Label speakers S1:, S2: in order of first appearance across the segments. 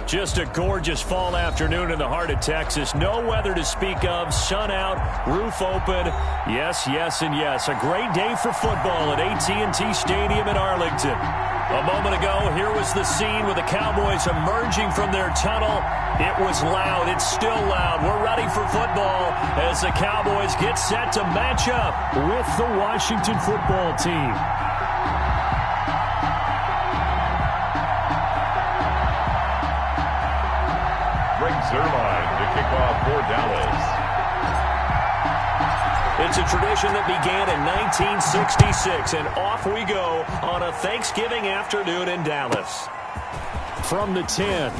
S1: Just a gorgeous fall afternoon in the heart of Texas. No weather to speak of. Sun out, roof open. Yes, yes, and yes. A great day for football at AT&T Stadium in Arlington. A moment ago, here was the scene with the Cowboys emerging from their tunnel. It was loud. It's still loud. We're ready for football as the Cowboys get set to match up with the Washington football team.
S2: Zerline to kick off for Dallas.
S1: It's a tradition that began in 1966, and off we go on a Thanksgiving afternoon in Dallas. From the 10.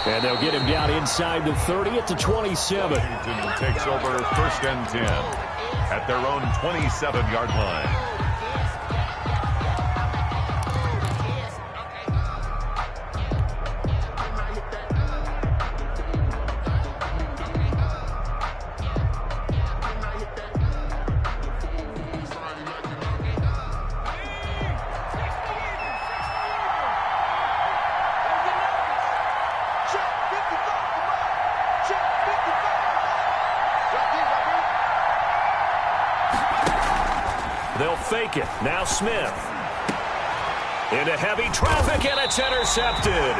S1: And they'll get him down inside the 30 at the 27.
S2: Washington takes over 1st and 10 at their own 27-yard line.
S1: They'll fake it. Now Smith. Into heavy traffic, and it's intercepted.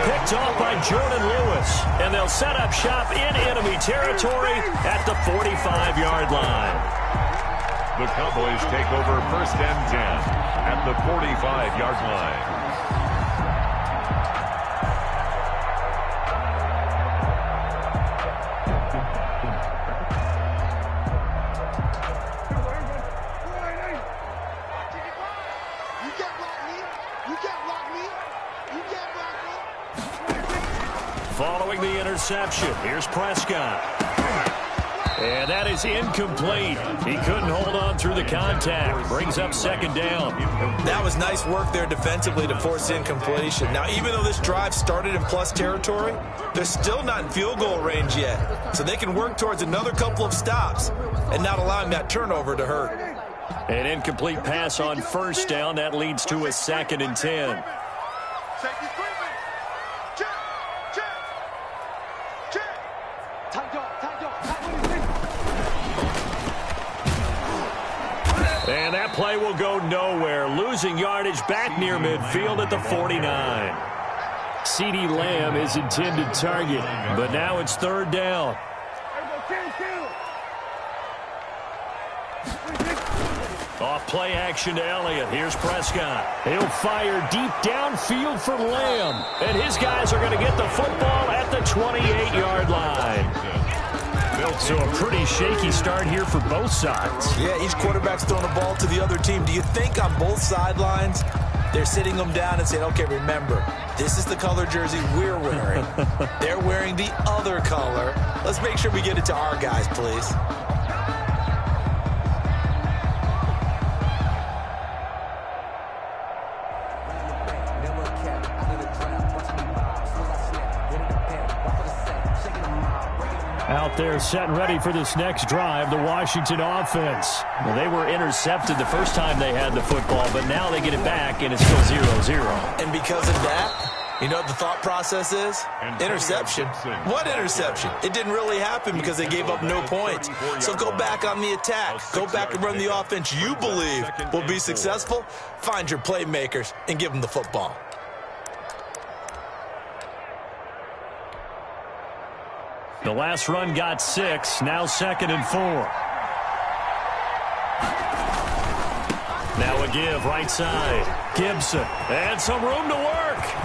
S1: Picked off by Jordan Lewis. And they'll set up shop in enemy territory at the 45-yard line.
S2: The Cowboys take over 1st and 10 at the 45-yard line.
S1: Following the interception, here's Prescott. And that is incomplete. He couldn't hold on through the contact. Brings up 2nd down.
S3: That was nice work there defensively to force incompletion. Now, even though this drive started in plus territory, they're still not in field goal range yet. So they can work towards another couple of stops and not allowing that turnover to hurt.
S1: An incomplete pass on 1st down. That leads to a 2nd and 10. And that play will go nowhere. Losing yardage back near midfield at the 49. CeeDee Lamb is intended target, but now it's 3rd down. Off play action to Elliott. Here's Prescott. He'll fire deep downfield for Lamb. And his guys are going to get the football at the 28-yard line. So a pretty shaky start here for both sides.
S3: Yeah, each quarterback's throwing the ball to the other team. Do you think on both sidelines they're sitting them down and saying, okay, remember, this is the color jersey we're wearing. They're wearing the other color. Let's make sure we get it to our guys, please.
S1: Out there set and ready for this next drive, the Washington offense. Well, they were intercepted the first time they had the football, but now they get it back, and it's still 0-0.
S3: And because of that, you know what the thought process is? Interception. What interception? It didn't really happen because they gave up no points. So go back on the attack. Go back and run the offense you believe will be successful. Find your playmakers and give them the football.
S1: The last run got 6, now 2nd and 4. Now a give, right side. Gibson, and some room to work.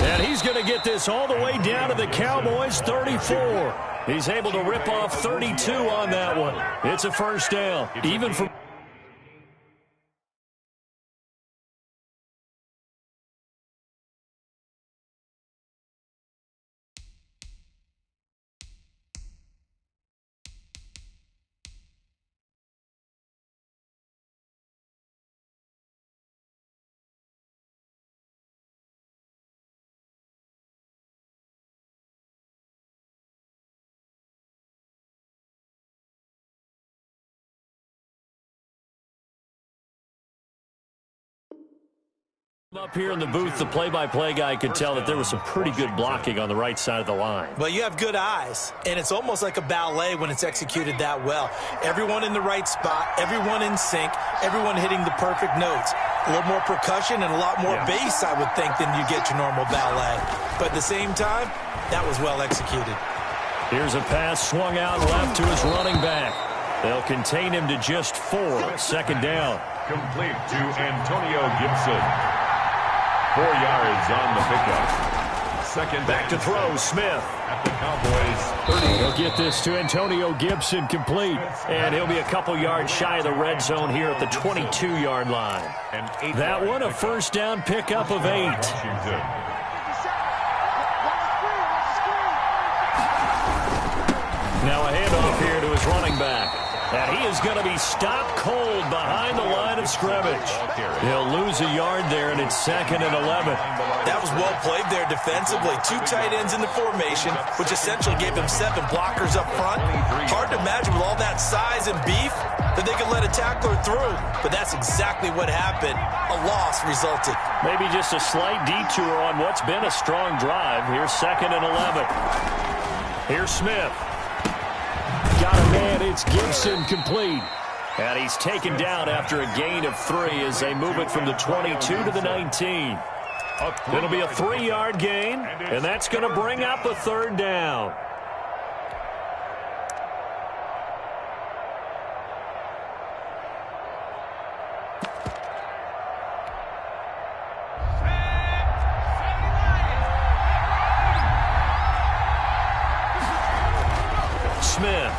S1: And he's going to get this all the way down to the Cowboys' 34. He's able to rip off 32 on that one. It's a 1st down, even for... Up here in the booth, the play-by-play guy could tell that there was some pretty good blocking on the right side of the line.
S3: Well, you have good eyes, and it's almost like a ballet when it's executed that well. Everyone in the right spot, everyone in sync, everyone hitting the perfect notes. A little more percussion and a lot more bass, I would think, than you get your normal ballet. But at the same time, that was well executed. Here's a pass swung out left to his running back. They'll contain him to just 4. Second down.
S2: Complete to Antonio Gibson. 4 yards on the pickup. Second
S1: back to throw, Smith.
S2: At the Cowboys 30.
S1: He'll get this to Antonio Gibson complete. And he'll be a couple yards shy of the red zone here at the 22-yard line. That one, a first down pickup of 8. Now a handoff here to his running back. And he is going to be stopped cold behind the line of scrimmage. He'll lose a yard there, and it's 2nd and 11.
S3: That was well played there defensively. 2 tight ends in the formation, which essentially gave them 7 blockers up front. Hard to imagine with all that size and beef that they could let a tackler through. But that's exactly what happened. A loss resulted.
S1: Maybe just a slight detour on what's been a strong drive. Here's 2nd and 11. Here's Smith. Got a man, it's Gibson complete. And he's taken down after a gain of 3 as they move it from the 22 to the 19. It'll be a 3-yard gain, and that's going to bring up a 3rd down. Smith.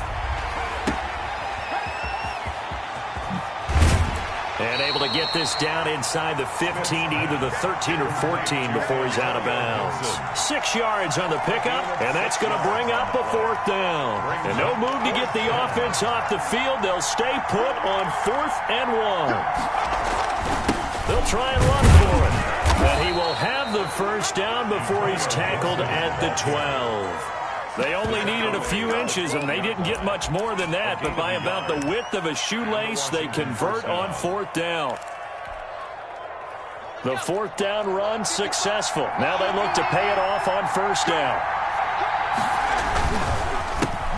S1: And able to get this down inside the 15 to either the 13 or 14 before he's out of bounds. 6 yards on the pickup, and that's going to bring up a 4th down. And no move to get the offense off the field. They'll stay put on 4th and 1. They'll try and run for it. And he will have the first down before he's tackled at the 12. They only needed a few inches, and they didn't get much more than that, but by about the width of a shoelace, they convert on 4th down. The 4th down run successful. Now they look to pay it off on 1st down.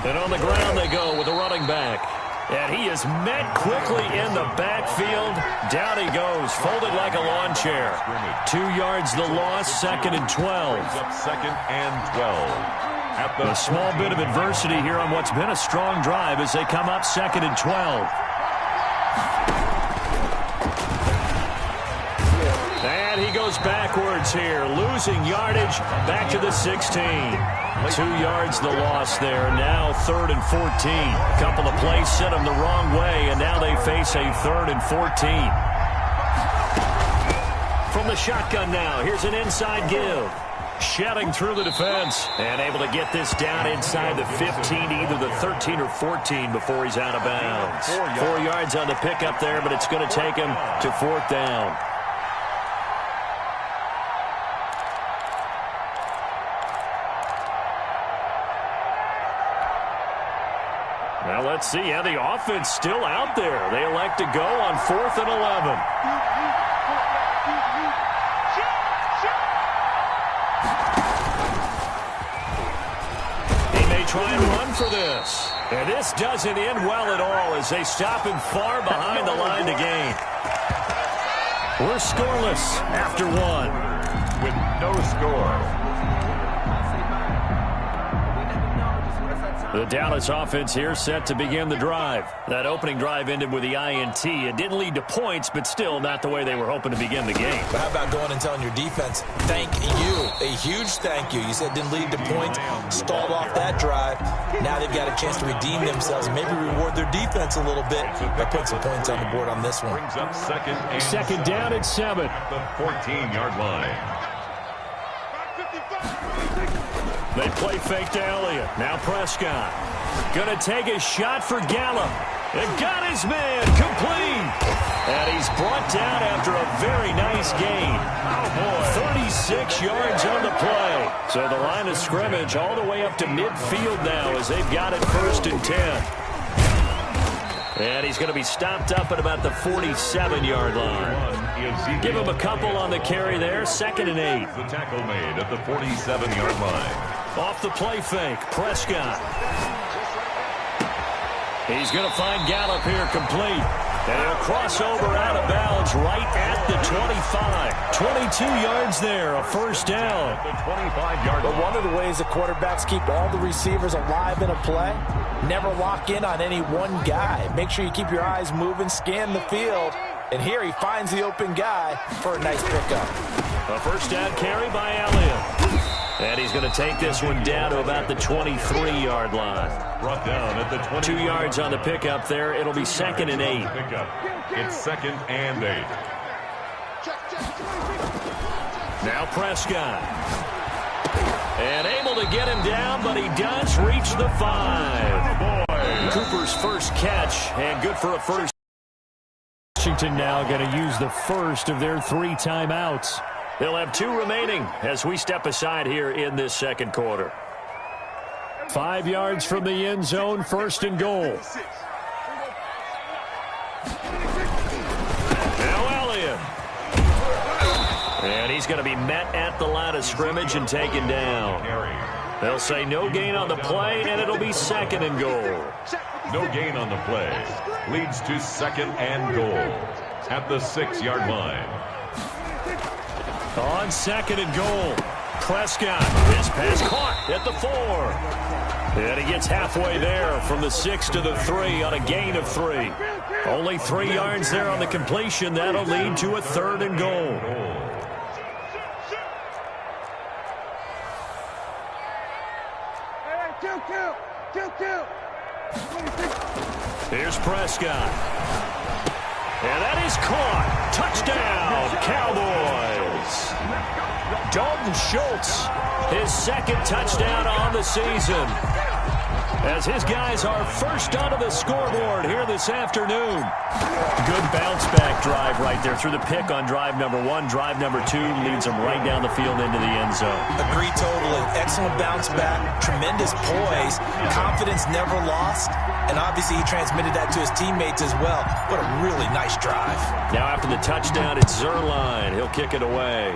S1: And on the ground they go with a running back. And he is met quickly in the backfield. Down he goes, folded like a lawn chair. 2 yards the loss, 2nd and 12.
S2: 2nd and 12.
S1: A small bit of adversity here on what's been a strong drive as they come up 2nd and 12. And he goes backwards here, losing yardage back to the 16. 2 yards the loss there. Now 3rd and 14. A couple of plays sent them the wrong way, and now they face a 3rd and 14. From the shotgun now, here's an inside give. Shedding through the defense and able to get this down inside the 15, either the 13 or 14 before he's out of bounds. 4 yards on the pickup there, but it's going to take him to 4th down. Well, let's see how the offense still out there. They elect to go on 4th and 11. Try and run for this. And this doesn't end well at all as they stop him far behind the line to gain. We're scoreless after 1.
S2: With no score.
S1: The Dallas offense here set to begin the drive. That opening drive ended with the INT. It didn't lead to points, but still not the way they were hoping to begin the game.
S3: But how about going and telling your defense, thank you, a huge thank you. You said it didn't lead to points, stalled off that drive. Now they've got a chance to redeem themselves and maybe reward their defense a little bit by putting some points on the board on this one.
S2: Brings up 2nd
S1: down at 7.
S2: At the 14-yard line.
S1: They play fake to Elliott. Now Prescott. Going to take a shot for Gallup. And got his man complete. And he's brought down after a very nice gain. 36 yards on the play. So the line of scrimmage all the way up to midfield now as they've got it 1st and 10. And he's going to be stopped up at about the 47-yard line. Give him a couple on the carry there. 2nd and 8.
S2: The tackle made at the 47-yard line.
S1: Off the play fake, Prescott. He's going to find Gallup here complete. And he'll cross over out of bounds right at the 25. 22 yards there, a first down.
S2: The 25-yard line.
S4: But one of the ways the quarterbacks keep all the receivers alive in a play, never lock in on any one guy. Make sure you keep your eyes moving, scan the field. And here he finds the open guy for a nice pickup.
S1: A first down carry by Elliott. And he's going to take this one down to about the 23-yard line.
S2: Brought down at the 20.
S1: 2 yards on the pickup there. It'll be 2nd and 8.
S2: Pickup. It's 2nd and 8.
S1: Now Prescott. And able to get him down, but he does reach the 5. Cooper's first catch, and good for a first. Washington now going to use the first of their 3 timeouts. They'll have 2 remaining as we step aside here in this second quarter. 5 yards from the end zone, 1st and goal. Now Elliott. And he's going to be met at the line of scrimmage and taken down. They'll say no gain on the play, and it'll be 2nd and goal.
S2: No gain on the play. Leads to 2nd and goal at the 6-yard line.
S1: On 2nd and goal, Prescott. His pass caught at the 4. And he gets halfway there from the 6 to the 3 on a gain of 3. Only 3 yards there on the completion. That'll lead to a 3rd and goal. Here's Prescott. And that is caught. Touchdown, Cowboys. Dalton Schultz, his 2nd touchdown on the season. As his guys are first onto the scoreboard here this afternoon. Good bounce-back drive right there through the pick on drive number 1. Drive number 2 leads them right down the field into the end zone.
S4: Agree totally. Excellent bounce back. Tremendous poise. Confidence never lost. And obviously he transmitted that to his teammates as well. What a really nice drive.
S1: Now after the touchdown, it's Zerline. He'll kick it away.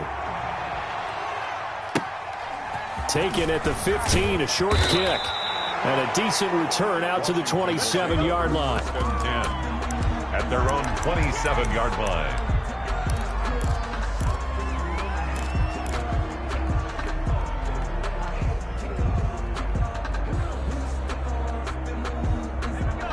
S1: Taken at the 15, a short kick. And a decent return out to the 27-yard line.
S2: 10 at their own 27-yard line.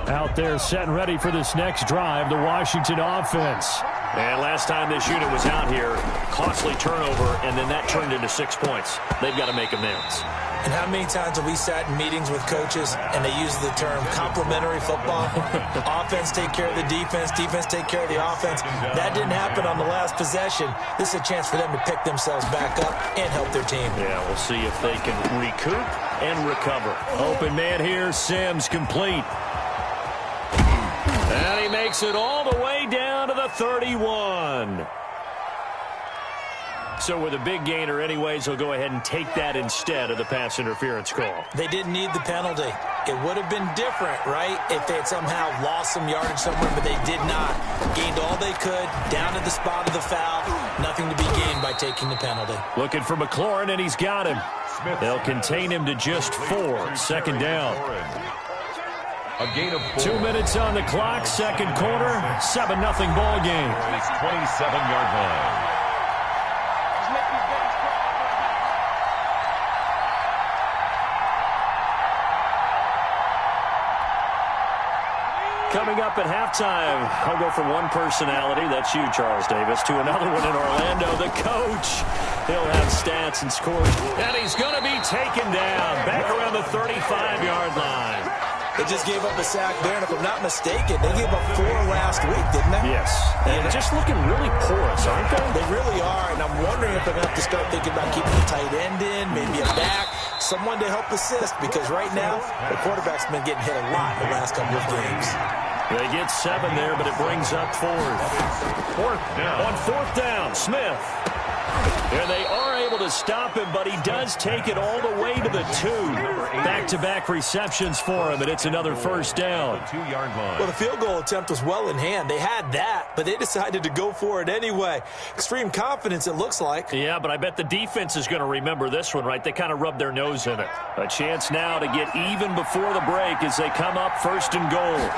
S1: Out there set and ready for this next drive, the Washington offense. And last time this unit was out here, costly turnover, and then that turned into 6 points. They've got to make amends.
S4: And how many times have we sat in meetings with coaches and they use the term complementary football? Offense take care of the defense, defense take care of the offense. That didn't happen on the last possession. This is a chance for them to pick themselves back up and help their team.
S1: Yeah, we'll see if they can recoup and recover. Open man here, Sims complete. And he makes it all the way down to the 31. So with a big gainer anyways, he'll go ahead and take that instead of the pass interference call.
S4: They didn't need the penalty. It would have been different, right, if they had somehow lost some yardage somewhere, but they did not. Gained all they could, down to the spot of the foul. Nothing to be gained by taking the penalty.
S1: Looking for McLaurin, and he's got him. They'll contain him to just 4. 2nd down.
S2: A gain of 4.
S1: 2 minutes on the clock, second quarter, 7-0 ball game.
S2: His 27-yard line.
S1: Coming up at halftime, I'll go from one personality, that's you, Charles Davis, to another one in Orlando, the coach. He'll have stats and scores, and he's going to be taken down back around the 35-yard line.
S4: They just gave up a sack there, and if I'm not mistaken, they gave up 4 last week, didn't they?
S1: Yes, and just looking really porous, aren't they?
S4: They really are, and I'm wondering if they're going to have to start thinking about keeping the tight end in, maybe a back, someone to help assist, because right now, the quarterback's been getting hit a lot in the last couple of games.
S1: They get 7 there, but it brings up 4th. On 4th down, Smith. And they are able able to stop him, but he does take it all the way to the 2. Back-to-back receptions for him, and it's another first down.
S4: Well, the field goal attempt was well in hand. They had that, but they decided to go for it anyway. Extreme confidence, it looks like.
S1: Yeah, but I bet the defense is going to remember this one, right? They kind of rubbed their nose in it. A chance now to get even before the break as they come up first and goal.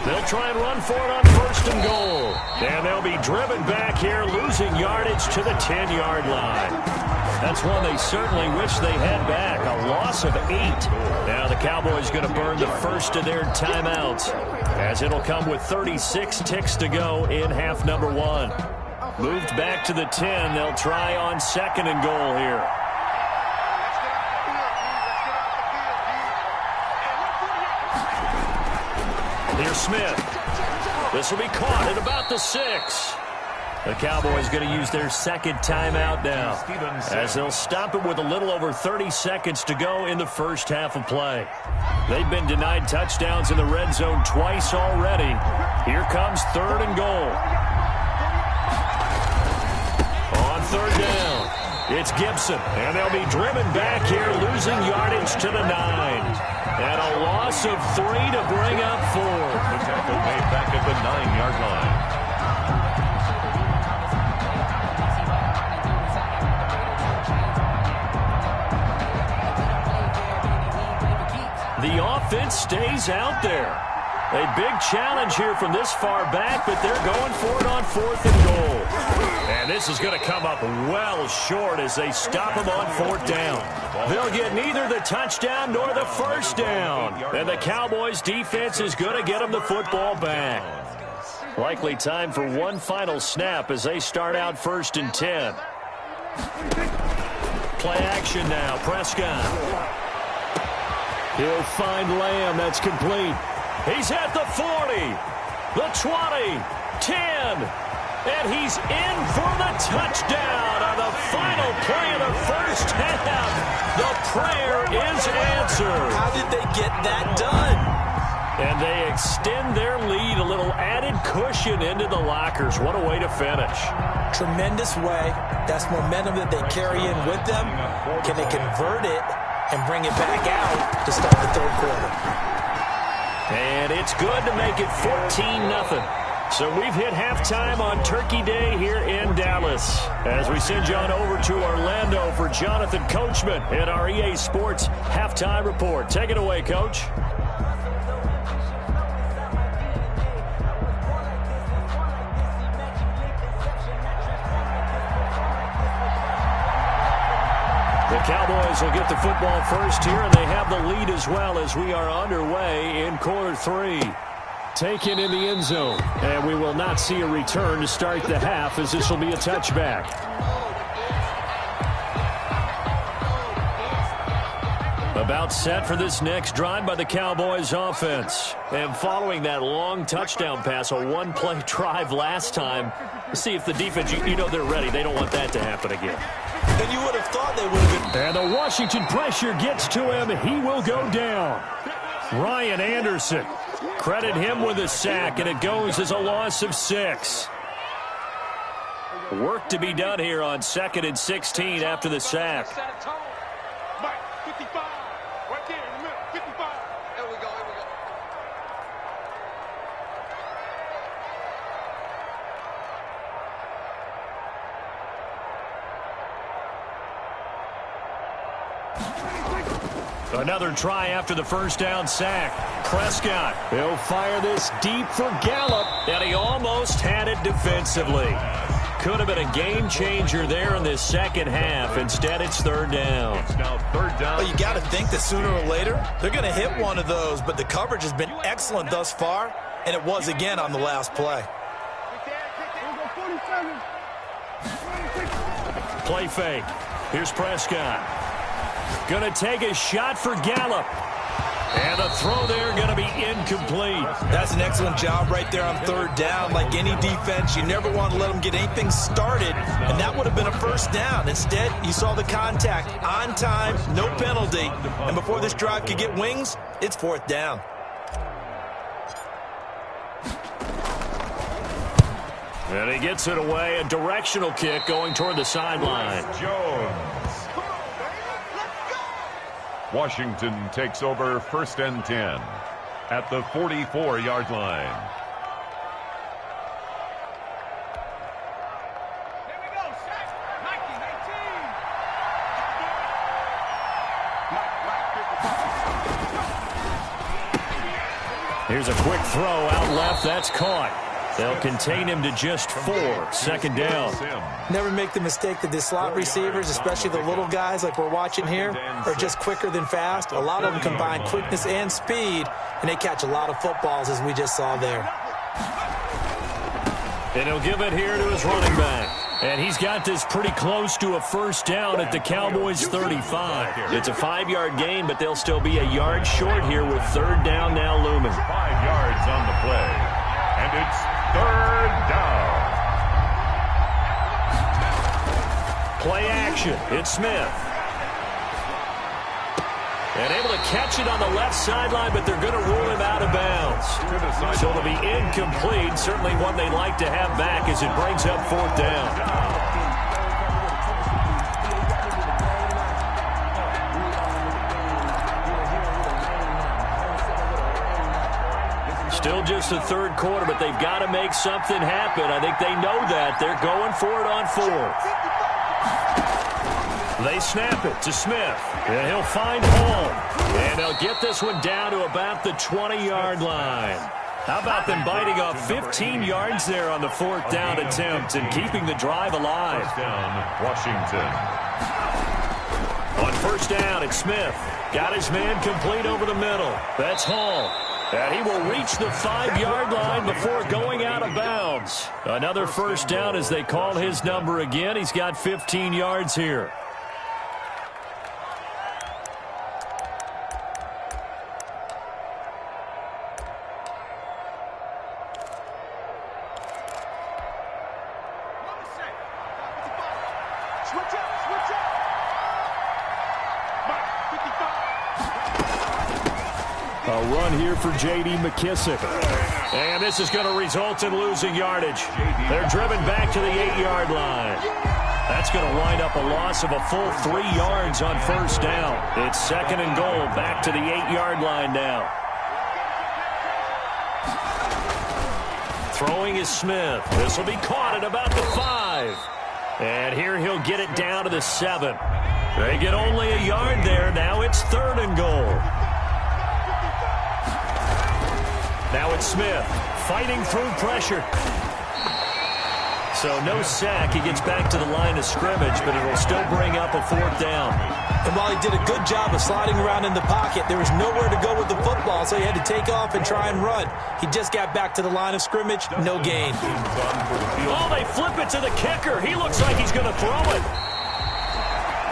S1: They'll try and run for it on first and goal. And they'll be driven back here, losing yardage to the 10-yard line. That's one they certainly wish they had back. A loss of 8. Now the Cowboys going to burn the first of their timeouts, as it'll come with 36 ticks to go in half number 1. Moved back to the 10. They'll try on second and goal here. Here's Smith. This will be caught at about the 6. The Cowboys going to use their second timeout now, as they'll stop it with a little over 30 seconds to go in the first half of play. They've been denied touchdowns in the red zone twice already. Here comes third and goal. On third down, it's Gibson, and they'll be driven back here, losing yardage to the 9. And a loss of 3 to bring up 4.
S2: The tackle made back at the 9-yard line.
S1: The offense stays out there. A big challenge here from this far back, but they're going for it on fourth and goal. And this is going to come up well short as they stop him on fourth down. They'll get neither the touchdown nor the first down. And the Cowboys defense is going to get them the football back. Likely time for one final snap as they start out first and 10. Play action now. Prescott. He'll find Lamb. That's complete. He's at the 40, the 20, 10, and he's in for the touchdown on the final play of the first half. The prayer is answered.
S4: How did they get that done?
S1: And they extend their lead, a little added cushion into the lockers. What a way to finish.
S4: Tremendous way. That's momentum that they carry in with them. Can they convert it and bring it back out to start the third quarter?
S1: And it's good to make it 14-0. So we've hit halftime on Turkey Day here in Dallas. As we send you on over to Orlando for Jonathan Coachman in our EA Sports Halftime Report. Take it away, Coach. The Cowboys will get the football first here, and they have the lead as well as we are underway in quarter 3. Taken in the end zone, and we will not see a return to start the half as this will be a touchback. About set for this next drive by the Cowboys offense. And following that long touchdown pass, a one-play drive last time, see if the defense, you know they're ready. They don't want that to happen again.
S4: And you would have thought they would have been.
S1: And the Washington pressure gets to him. He will go down. Ryan Anderson. Credit him with a sack, and it goes as a loss of 6. Work to be done here on 2nd and 16 after the sack. Another try after the first down sack. Prescott, he'll fire this deep for Gallup, and he almost had it defensively. Could have been a game changer there in this second half. Instead, it's third down.
S2: It's now third down.
S4: Well, you got to think that sooner or later, they're going to hit one of those, but the coverage has been excellent thus far, and it was again on the last play.
S1: Play fake. Here's Prescott. Going to take a shot for Gallup. And the throw there going to be incomplete.
S4: That's an excellent job right there on third down. Like any defense, you never want to let them get anything started, and that would have been a first down. Instead, you saw the contact on time, no penalty, and before this drive could get wings, it's fourth down.
S1: And he gets it away. A directional kick going toward the sideline.
S2: Jones. Washington takes over 1st and 10 at the 44-yard line.
S1: Here's a quick throw out left. That's caught. They'll contain him to just 4. 2nd down.
S4: Never make the mistake that the slot receivers, especially the little guys like we're watching here, are just quicker than fast. A lot of them combine quickness and speed, and they catch a lot of footballs, as we just saw there.
S1: And he'll give it here to his running back. And he's got this pretty close to a 1st down at the Cowboys' 35. It's a 5-yard gain, but they'll still be a yard short here with 3rd down now looming.
S2: 5 yards on the play. And it's 3rd down.
S1: Play action. It's Smith. And able to catch it on the left sideline, but they're going to rule him out of bounds. So it'll be incomplete. Certainly one they'd like to have back as it brings up 4th down. Still just the 3rd quarter, but they've got to make something happen. I think they know that. They're going for it on 4th. They snap it to Smith, and he'll find Hall. And they'll get this one down to about the 20-yard line. How about them biting off 15 yards there on the 4th down attempt and keeping the drive alive?
S2: Down, Washington.
S1: On 1st down, it's Smith. Got his man complete over the middle. That's Hall. And he will reach the 5-yard line before going out of bounds. Another 1st down as they call his number again. He's got 15 yards here. A run here for J.D. McKissick. And this is going to result in losing yardage. They're driven back to the 8-yard line. That's going to wind up a loss of a full 3 yards on 1st down. It's 2nd and goal, back to the 8-yard line now. Throwing is Smith. This will be caught at about the 5. And here he'll get it down to the 7. They get only a yard there. Now it's 3rd and goal. Now it's Smith fighting through pressure. So no sack. He gets back to the line of scrimmage, but it'll still bring up a 4th down.
S4: And while he did a good job of sliding around in the pocket, there was nowhere to go with the football, so he had to take off and try and run. He just got back to the line of scrimmage, no gain.
S1: Oh, they flip it to the kicker. He looks like he's going to throw it.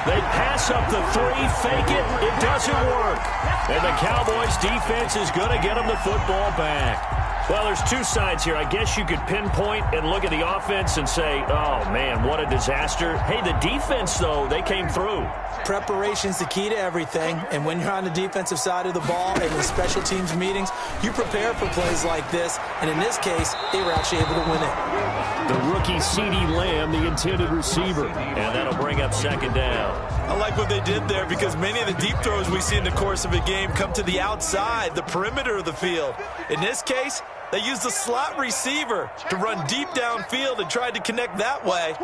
S1: They pass up the 3, fake it. It doesn't work. And the Cowboys defense is going to get them the football back. Well, there's 2 sides here. I guess you could pinpoint and look at the offense and say, oh, man, what a disaster. Hey, the defense, though, they came through.
S4: Preparation's the key to everything, and when you're on the defensive side of the ball and in special teams meetings, you prepare for plays like this, and in this case, they were actually able to win it.
S1: The rookie CeeDee Lamb, the intended receiver, and that'll bring up 2nd down.
S3: I like what they did there because many of the deep throws we see in the course of a game come to the outside, the perimeter of the field. In this case, they used the slot receiver to run deep downfield and tried to connect that way.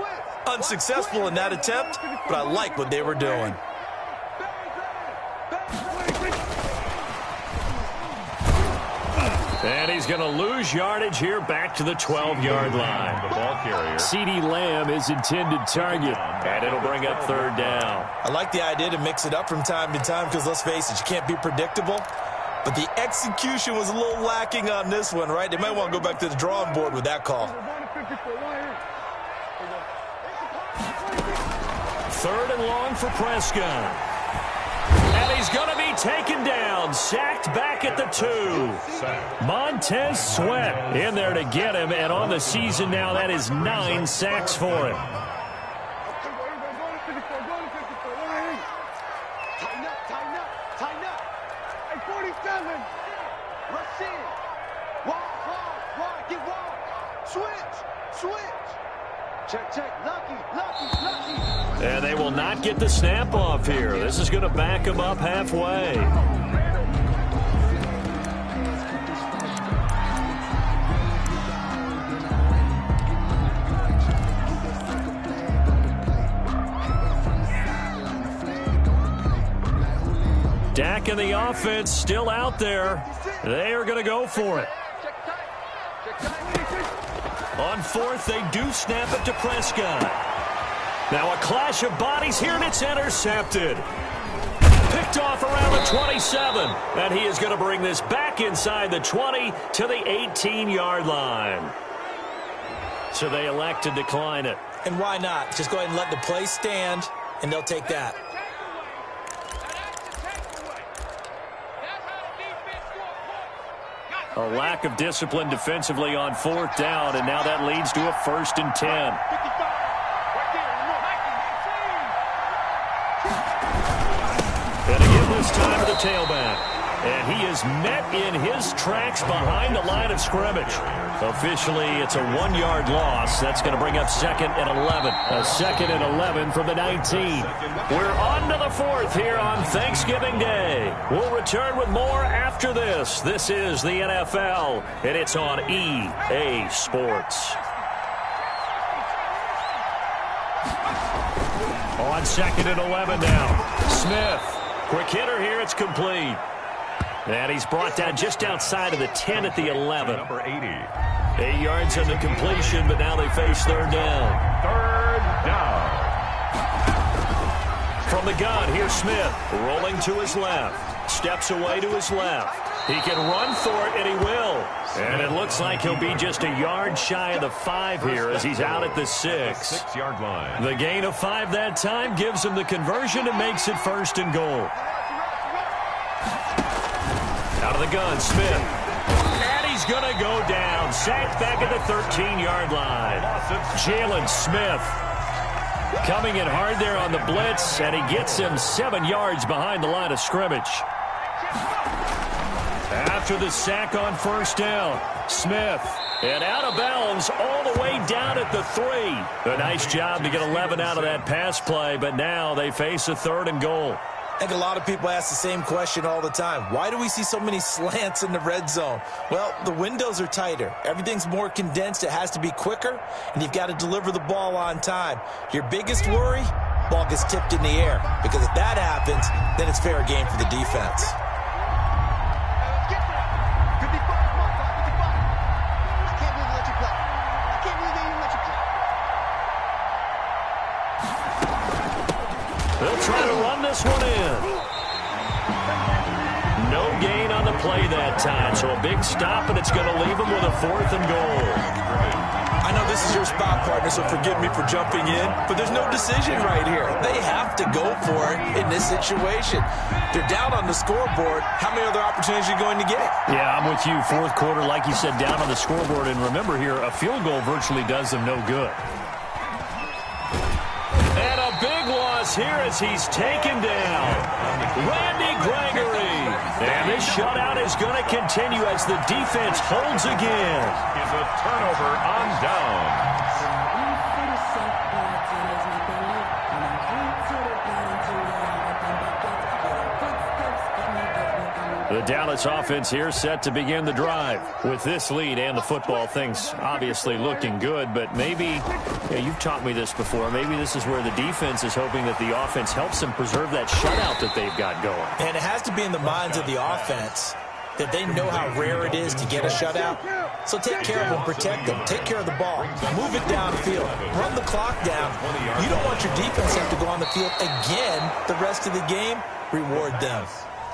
S3: Unsuccessful in that attempt, but I like what they were doing.
S1: And he's going to lose yardage here back to the 12-yard line.
S2: The ball carrier.
S1: CeeDee Lamb is intended target, and it'll bring up 3rd down.
S3: I like the idea to mix it up from time to time because, let's face it, you can't be predictable. But the execution was a little lacking on this one, right? They might want to go back to the drawing board with that call.
S1: 3rd and long for Prescott. And he's going to be taken down, sacked back at the 2. Montez Sweat in there to get him, and on the season now, that is 9 sacks for him. And they will not get the snap off here. This is going to back them up halfway. Dak and the offense still out there. They are going to go for it. On fourth, they do snap it to Prescott. Now a clash of bodies here, and it's intercepted. Picked off around the 27. And he is going to bring this back inside the 20 to the 18-yard line. So they elect to decline it.
S4: And why not? Just go ahead and let the play stand, and they'll take that.
S1: A lack of discipline defensively on fourth down, and now that leads to a 1st and 10. And again this time to the tailback. And he is met in his tracks behind the line of scrimmage. Officially, it's a 1-yard loss. That's going to bring up 2nd and 11. A 2nd and 11 from the 19. We're on to the 4th here on Thanksgiving Day. We'll return with more after this. This is the NFL, and it's on EA Sports. On 2nd and 11 now. Smith. Quick hitter here. It's complete. And he's brought down just outside of the 10 at the 11.
S2: Number 80.
S1: 8 yards on the completion, but now they face 3rd down.
S2: 3rd down.
S1: From the gun, here's Smith. Rolling to his left. Steps away to his left. He can run for it, and he will. And it looks like he'll be just a yard shy of the 5 here as he's out at the 6.
S2: 6-yard line.
S1: The gain of 5 that time gives him the conversion and makes it 1st and goal. Out of the gun, Smith. And he's going to go down. Sacked back at the 13-yard line. Jalen Smith coming in hard there on the blitz, and he gets him 7 yards behind the line of scrimmage. After the sack on 1st down, Smith. And out of bounds all the way down at the 3. A nice job to get 11 out of that pass play, but now they face a 3rd and goal.
S4: I think a lot of people ask the same question all the time. Why do we see so many slants in the red zone? Well, the windows are tighter. Everything's more condensed. It has to be quicker, and you've got to deliver the ball on time. Your biggest worry, ball gets tipped in the air, because if that happens, then it's fair game for the defense.
S1: They'll try to run this one in. No gain on the play that time, so a big stop, and it's going to leave them with a 4th and goal.
S4: I know this is your spot, partner, so forgive me for jumping in, but there's no decision right here. They have to go for it in this situation. They're down on the scoreboard. How many other opportunities are you going to get?
S1: Yeah, I'm with you. 4th quarter, like you said, down on the scoreboard. And remember here, a field goal virtually does them no good. And a big loss here as he's taken down. Randy Gregory. And this shutout is going to continue as the defense holds again.
S2: Is a turnover on down.
S1: The Dallas offense here set to begin the drive. With this lead and the football, things obviously looking good, but maybe, you've taught me this before, maybe this is where the defense is hoping that the offense helps them preserve that shutout that they've got going.
S4: And it has to be in the minds of the offense that they know how rare it is to get a shutout. So take care of them, protect them, take care of the ball, move it downfield, run the clock down. You don't want your defense to have to go on the field again the rest of the game. Reward them.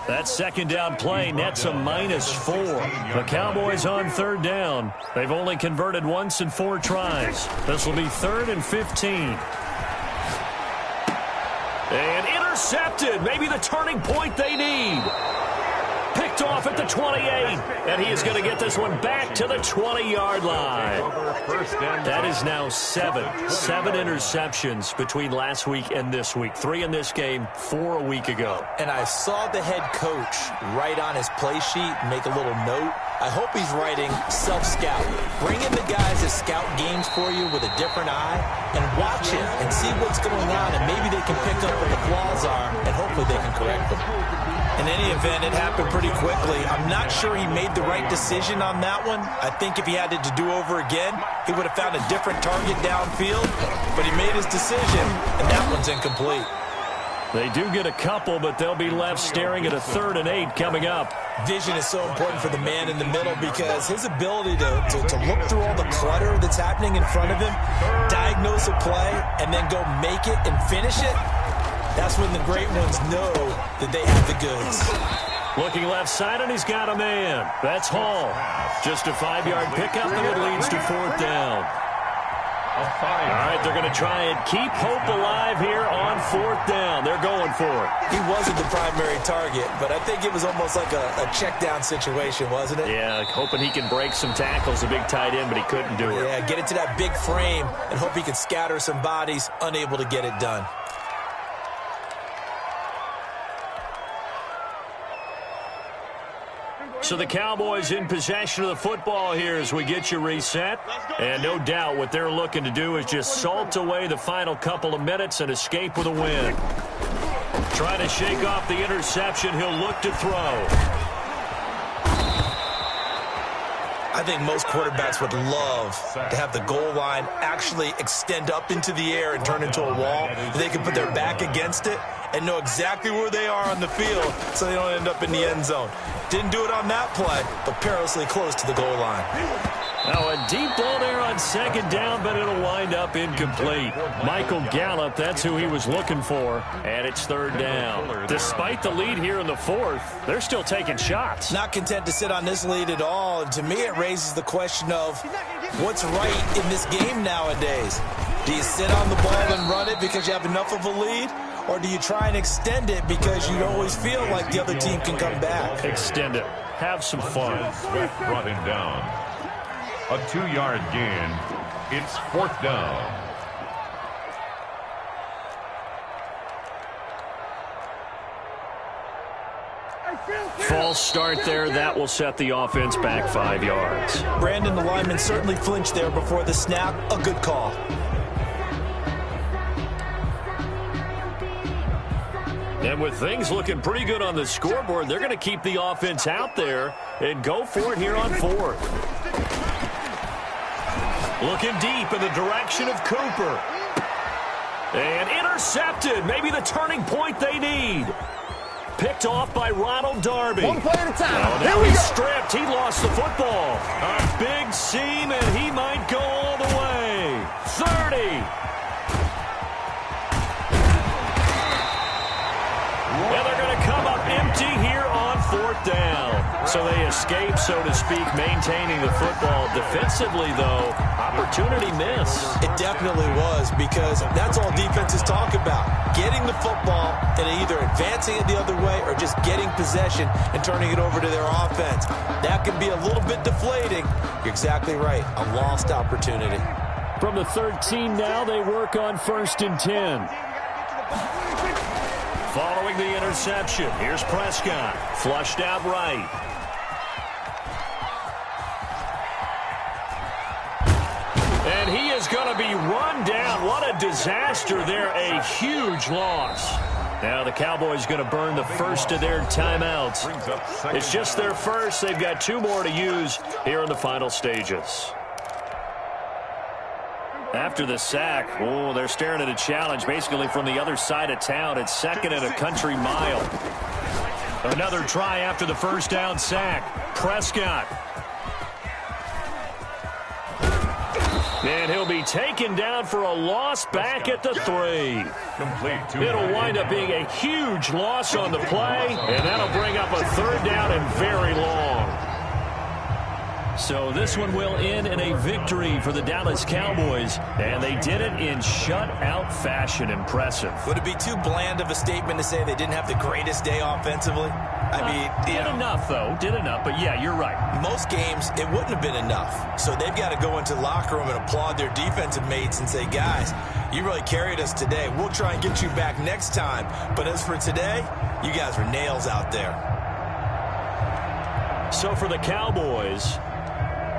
S1: That 2nd down play nets a -4. The Cowboys on 3rd down. They've only converted once in 4 tries. This will be 3rd and 15. And intercepted. Maybe the turning point they need. Picked picked off at the 28. And he is going to get this one back to the 20-yard line. That is now seven interceptions between last week and this week. 3 in this game, 4 a week ago.
S4: And I saw the head coach write on his play sheet, make a little note. I hope he's writing self-scout. Bring in the guys that scout games for you with a different eye and watch it and see what's going on, and maybe they can pick up where the flaws are, and hopefully they can correct them. In any event, it happened pretty quickly. I'm not sure he made the right decision on that one. I think if he had it to do over again, he would have found a different target downfield, but he made his decision, and that one's incomplete.
S1: They do get a couple, but they'll be left staring at a 3rd and 8 coming up.
S4: Vision is so important for the man in the middle because his ability to look through all the clutter that's happening in front of him, diagnose a play, and then go make it and finish it, that's when the great ones know that they have the goods.
S1: Looking left side, and he's got a man. That's Hall. Just a 5-yard pickup, and it leads to 4th down. All right, they're going to try and keep hope alive here on 4th down. They're going for it.
S4: He wasn't the primary target, but I think it was almost like a check down situation, wasn't it?
S1: Yeah, hoping he can break some tackles, a big tight end, but he couldn't do it.
S4: Yeah, get into that big frame and hope he can scatter some bodies, unable to get it done.
S1: So the Cowboys in possession of the football here as we get you reset. And no doubt what they're looking to do is just salt away the final couple of minutes and escape with a win. Trying to shake off the interception. He'll look to throw.
S4: I think most quarterbacks would love to have the goal line actually extend up into the air and turn into a wall. They can put their back against it and know exactly where they are on the field so they don't end up in the end zone. Didn't do it on that play, but perilously close to the goal line.
S1: Now a deep ball there on 2nd down, but it'll wind up incomplete. Michael Gallup, that's who he was looking for, and it's 3rd down. Despite the lead here in the 4th, they're still taking shots.
S4: Not content to sit on this lead at all, and to me it raises the question of what's right in this game nowadays. Do you sit on the ball and run it because you have enough of a lead? Or do you try and extend it because you always feel like the other team can come back?
S1: Extend it. Have some fun.
S2: Swift brought him down. A 2-yard gain. It's 4th down.
S1: False start there. That will set the offense back 5 yards.
S4: Brandon, the lineman, certainly flinched there before the snap. A good call.
S1: And with things looking pretty good on the scoreboard, they're going to keep the offense out there and go for it here on 4th. Looking deep in the direction of Cooper. And intercepted. Maybe the turning point they need. Picked off by Ronald Darby.
S5: One play at a time.
S1: Oh, now he's stripped. He lost the football. A big seam, and he might go all the way. 30. And they're going to come up empty here on 4th down. So they escape, so to speak, maintaining the football. Defensively, though, opportunity miss.
S4: It definitely was, because that's all defenses talk about. Getting the football and either advancing it the other way or just getting possession and turning it over to their offense. That can be a little bit deflating. You're exactly right. A lost opportunity.
S1: From the 13 now, they work on 1st and 10. Following the interception, here's Prescott. Flushed out right. And he is going to be run down. What a disaster there. A huge loss. Now the Cowboys going to burn the first of their timeouts. It's just their first. They've got 2 more to use here in the final stages. After the sack, oh, they're staring at a challenge basically from the other side of town. It's 2nd and a country mile. Another try after the first down sack. Prescott. And he'll be taken down for a loss back at the 3. It'll wind up being a huge loss on the play, and that'll bring up a 3rd down and very long. So this one will end in a victory for the Dallas Cowboys, and they did it in shutout fashion. Impressive.
S4: Would it be too bland of a statement to say they didn't have the greatest day offensively?
S3: I mean,
S1: did enough, though. Did enough. But, yeah, you're right.
S3: Most games, it wouldn't have been enough. So they've got to go into the locker room and applaud their defensive mates and say, guys, you really carried us today. We'll try and get you back next time. But as for today, you guys were nails out there.
S1: So for the Cowboys,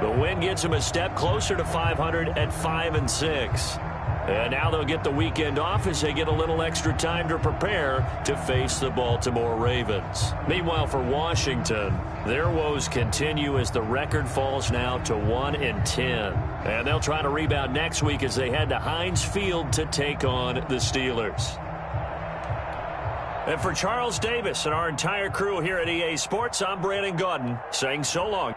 S1: the win gets them a step closer to 500 at 5-6. And now they'll get the weekend off as they get a little extra time to prepare to face the Baltimore Ravens. Meanwhile, for Washington, their woes continue as the record falls now to 1-10. And they'll try to rebound next week as they head to Heinz Field to take on the Steelers. And for Charles Davis and our entire crew here at EA Sports, I'm Brandon Gaudin saying so long.